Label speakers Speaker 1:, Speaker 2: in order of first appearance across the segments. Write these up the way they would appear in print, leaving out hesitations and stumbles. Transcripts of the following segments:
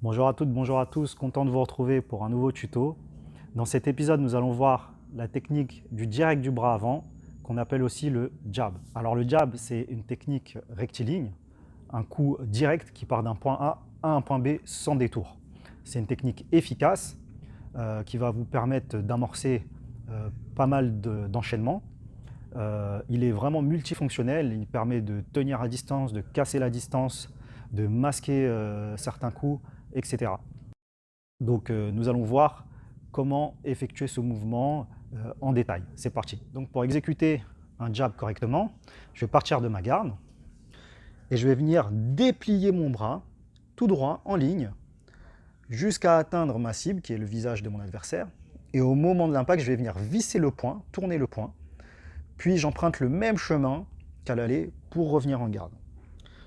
Speaker 1: Bonjour à toutes, bonjour à tous, content de vous retrouver pour un nouveau tuto. Dans cet épisode, nous allons voir la technique du direct du bras avant, qu'on appelle aussi le jab. Alors le jab, c'est une technique rectiligne, un coup direct qui part d'un point A à un point B sans détour. C'est une technique efficace qui va vous permettre d'amorcer pas mal d'enchaînements. Il est vraiment multifonctionnel, il permet de tenir à distance, de casser la distance, de masquer certains coups, etc. Donc nous allons voir comment effectuer ce mouvement en détail. C'est parti. Donc pour exécuter un jab correctement, je vais partir de ma garde et je vais venir déplier mon bras tout droit en ligne jusqu'à atteindre ma cible qui est le visage de mon adversaire. Et au moment de l'impact, je vais venir visser le poing, tourner le poing, puis j'emprunte le même chemin qu'à l'aller pour revenir en garde.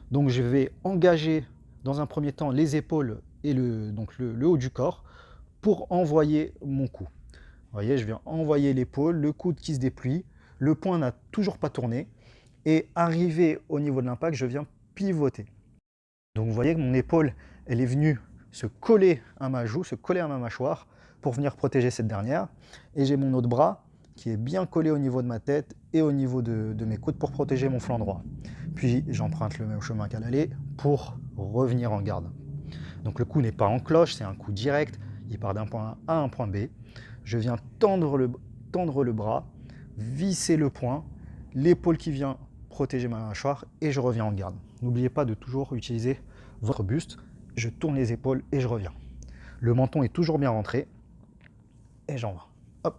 Speaker 1: Donc je vais engager dans un premier temps les épaules et le haut du corps pour envoyer mon coup. Vous voyez, je viens envoyer l'épaule, le coude qui se déplie, le poing n'a toujours pas tourné, et arrivé au niveau de l'impact, je viens pivoter. Donc vous voyez que mon épaule, elle est venue se coller à ma joue, se coller à ma mâchoire pour venir protéger cette dernière, et j'ai mon autre bras qui est bien collé au niveau de ma tête et au niveau de mes coudes pour protéger mon flanc droit. Puis j'emprunte le même chemin qu'à l'aller pour revenir en garde. Donc le coup n'est pas en cloche, c'est un coup direct, il part d'un point A à un point B. Je viens tendre le bras, visser le poing, l'épaule qui vient protéger ma mâchoire et je reviens en garde. N'oubliez pas de toujours utiliser votre buste. Je tourne les épaules et je reviens. Le menton est toujours bien rentré et j'envoie. Hop.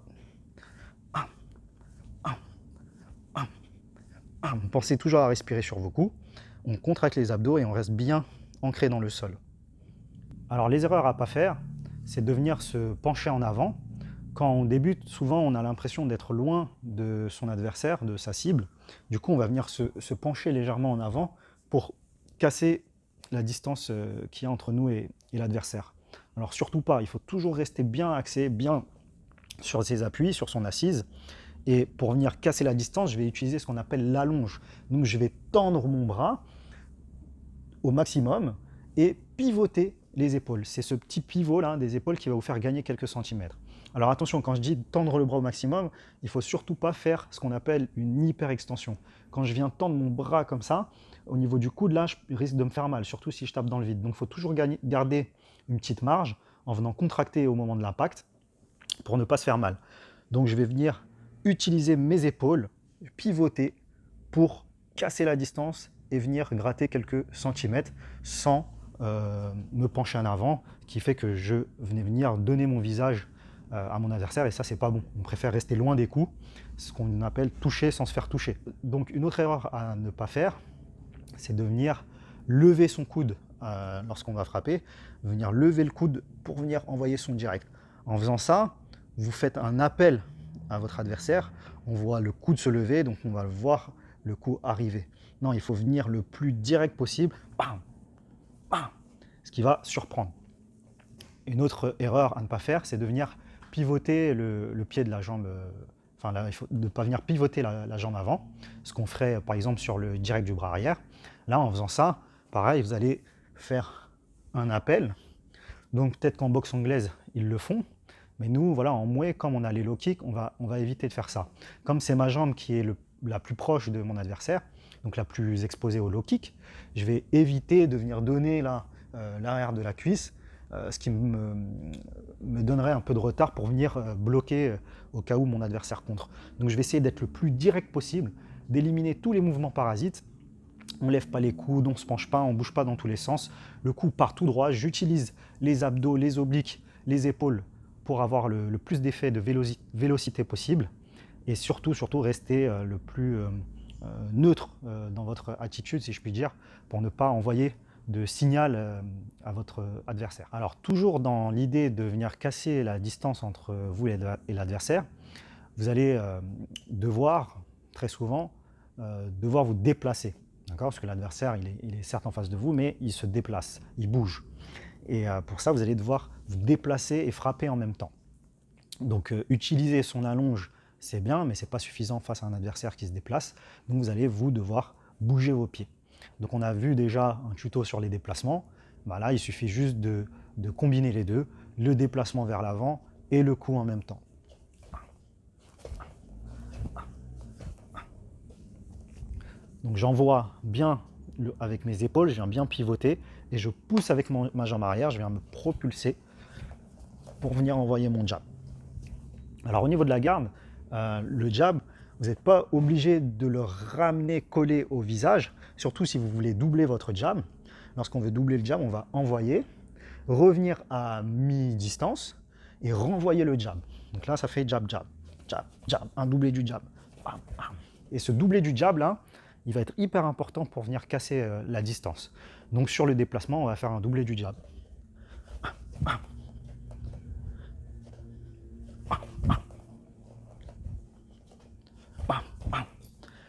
Speaker 1: Pensez toujours à respirer sur vos coups. On contracte les abdos et on reste bien ancré dans le sol. Alors les erreurs à ne pas faire, c'est de venir se pencher en avant. Quand on débute, souvent on a l'impression d'être loin de son adversaire, de sa cible. Du coup, on va venir se pencher légèrement en avant pour casser la distance qu'il y a entre nous et l'adversaire. Alors surtout pas, il faut toujours rester bien axé, bien sur ses appuis, sur son assise. Et pour venir casser la distance, je vais utiliser ce qu'on appelle l'allonge. Donc je vais tendre mon bras au maximum et pivoter les épaules. C'est ce petit pivot là des épaules qui va vous faire gagner quelques centimètres. Alors attention, quand je dis tendre le bras au maximum, il ne faut surtout pas faire ce qu'on appelle une hyperextension. Quand je viens tendre mon bras comme ça, au niveau du coude, là, je risque de me faire mal, surtout si je tape dans le vide. Donc il faut toujours garder une petite marge en venant contracter au moment de l'impact pour ne pas se faire mal. Donc je vais venir utiliser mes épaules, pivoter pour casser la distance et venir gratter quelques centimètres sans me pencher en avant, qui fait que je venais venir donner mon visage à mon adversaire, et ça c'est pas bon. On préfère rester loin des coups, ce qu'on appelle toucher sans se faire toucher. Donc une autre erreur à ne pas faire, c'est de venir lever son coude lorsqu'on va frapper, venir lever le coude pour venir envoyer son direct. En faisant ça, vous faites un appel à votre adversaire, on voit le coude se lever, donc on va voir le coup arriver. Non, il faut venir le plus direct possible, bam, bam, ce qui va surprendre. Une autre erreur à ne pas faire, c'est de venir pivoter le pied de la jambe, enfin là, il faut ne pas venir pivoter la jambe avant, ce qu'on ferait par exemple sur le direct du bras arrière. Là, en faisant ça, pareil, vous allez faire un appel. Donc peut-être qu'en boxe anglaise, ils le font, mais nous, voilà, en mouet, comme on a les low kicks, on va éviter de faire ça. Comme c'est ma jambe qui est la plus proche de mon adversaire, donc la plus exposée au low kick, je vais éviter de venir donner l'arrière de la cuisse, ce qui me donnerait un peu de retard pour venir bloquer au cas où mon adversaire contre. Donc je vais essayer d'être le plus direct possible, d'éliminer tous les mouvements parasites. On ne lève pas les coudes, on ne se penche pas, on ne bouge pas dans tous les sens. Le coup part tout droit, j'utilise les abdos, les obliques, les épaules pour avoir le plus d'effet de vélocité possible. Et surtout rester le plus neutre dans votre attitude, si je puis dire, pour ne pas envoyer de signal à votre adversaire. Alors toujours dans l'idée de venir casser la distance entre vous et l'adversaire, vous allez devoir, très souvent, devoir vous déplacer. Parce que l'adversaire, il est certes en face de vous, mais il se déplace, il bouge. Et pour ça, vous allez devoir vous déplacer et frapper en même temps. Donc utiliser son allonge, c'est bien, mais ce n'est pas suffisant face à un adversaire qui se déplace. Donc vous allez devoir bouger vos pieds. Donc on a vu déjà un tuto sur les déplacements. Bah là, il suffit juste de combiner les deux, le déplacement vers l'avant et le coup en même temps. Donc j'envoie bien avec mes épaules, je viens bien pivoter et je pousse avec ma jambe arrière, je viens me propulser pour venir envoyer mon jab. Alors au niveau de la garde, le jab, vous n'êtes pas obligé de le ramener collé au visage, surtout si vous voulez doubler votre jab. Lorsqu'on veut doubler le jab, on va envoyer, revenir à mi-distance et renvoyer le jab. Donc là, ça fait jab, jab, jab, jab, un doublé du jab. Bam, bam. Et ce doublé du jab là, il va être hyper important pour venir casser la distance. Donc sur le déplacement, on va faire un doublé du jab.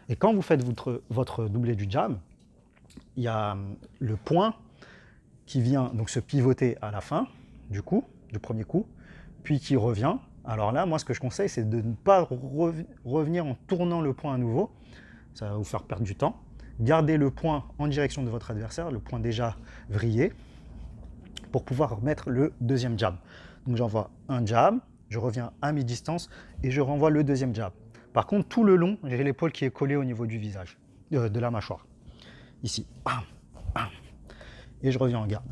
Speaker 1: Et quand vous faites votre doublé du jab, il y a le point qui vient donc se pivoter à la fin du coup, du premier coup, puis qui revient. Alors là, moi, ce que je conseille, c'est de ne pas revenir en tournant le point à nouveau. Ça va vous faire perdre du temps. Gardez le point en direction de votre adversaire, le point déjà vrillé, pour pouvoir mettre le deuxième jab. Donc j'envoie un jab, je reviens à mi-distance et je renvoie le deuxième jab. Par contre, tout le long, j'ai l'épaule qui est collée au niveau du visage, de la mâchoire. Ici. Bam, bam. Et je reviens en garde.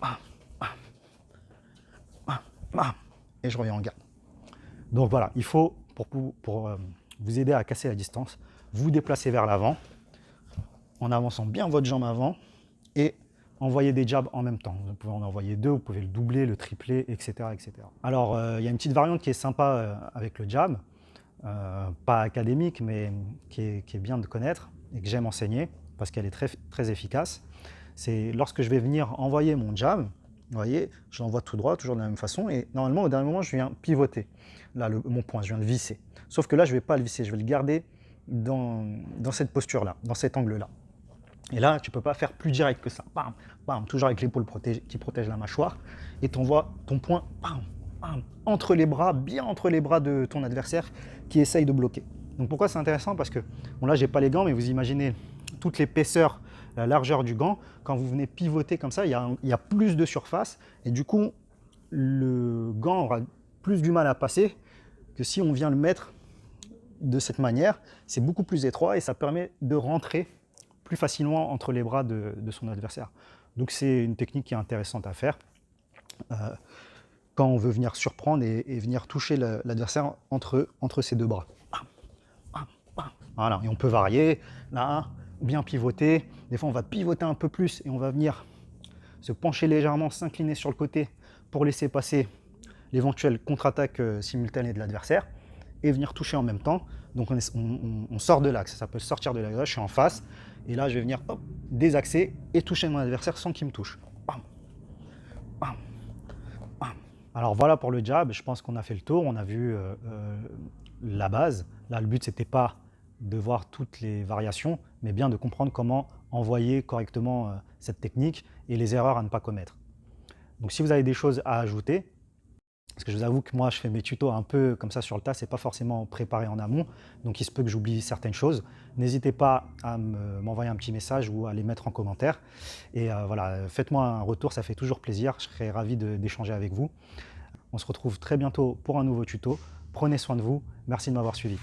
Speaker 1: Bam, bam, bam, bam. Et je reviens en garde. Donc voilà, il faut, pour vous aider à casser la distance, vous déplacer vers l'avant, en avançant bien votre jambe avant, et envoyer des jabs en même temps. Vous pouvez en envoyer deux, vous pouvez le doubler, le tripler, etc. etc. Alors, il y a une petite variante qui est sympa avec le jab, pas académique, mais qui est bien de connaître, et que j'aime enseigner, parce qu'elle est très efficace. C'est lorsque je vais venir envoyer mon jab, vous voyez, je l'envoie tout droit, toujours de la même façon, et normalement, au dernier moment, je viens pivoter. Là, mon point, je viens de visser. Sauf que là, je ne vais pas le visser, je vais le garder dans cette posture-là, dans cet angle-là. Et là, tu ne peux pas faire plus direct que ça. Bam, bam, toujours avec l'épaule qui protège la mâchoire, et tu envoies ton point bam, bam, entre les bras, bien entre les bras de ton adversaire qui essaye de bloquer. Donc pourquoi c'est intéressant? Parce que, bon là, j'ai pas les gants, mais vous imaginez toute l'épaisseur, la largeur du gant. Quand vous venez pivoter comme ça, il y a plus de surface, et du coup, le gant aura plus du mal à passer que si on vient le mettre de cette manière. C'est beaucoup plus étroit et ça permet de rentrer plus facilement entre les bras de son adversaire. Donc c'est une technique qui est intéressante à faire quand on veut venir surprendre et venir toucher l'adversaire entre ses deux bras. Voilà, et on peut varier, là, bien pivoter. Des fois, on va pivoter un peu plus et on va venir se pencher légèrement, s'incliner sur le côté pour laisser passer l'éventuelle contre-attaque simultanée de l'adversaire et venir toucher en même temps. Donc on sort de l'axe, ça peut sortir de l'axe. Je suis en face et là, je vais venir hop, désaxer et toucher mon adversaire sans qu'il me touche. Bam, bam, bam. Alors voilà pour le jab, je pense qu'on a fait le tour, on a vu la base. Là, le but, c'était pas de voir toutes les variations, mais bien de comprendre comment envoyer correctement cette technique et les erreurs à ne pas commettre. Donc si vous avez des choses à ajouter, parce que je vous avoue que moi je fais mes tutos un peu comme ça sur le tas, c'est pas forcément préparé en amont, donc il se peut que j'oublie certaines choses. N'hésitez pas à m'envoyer un petit message ou à les mettre en commentaire. Et voilà, faites-moi un retour, ça fait toujours plaisir, je serai ravi d'échanger avec vous. On se retrouve très bientôt pour un nouveau tuto. Prenez soin de vous, merci de m'avoir suivi.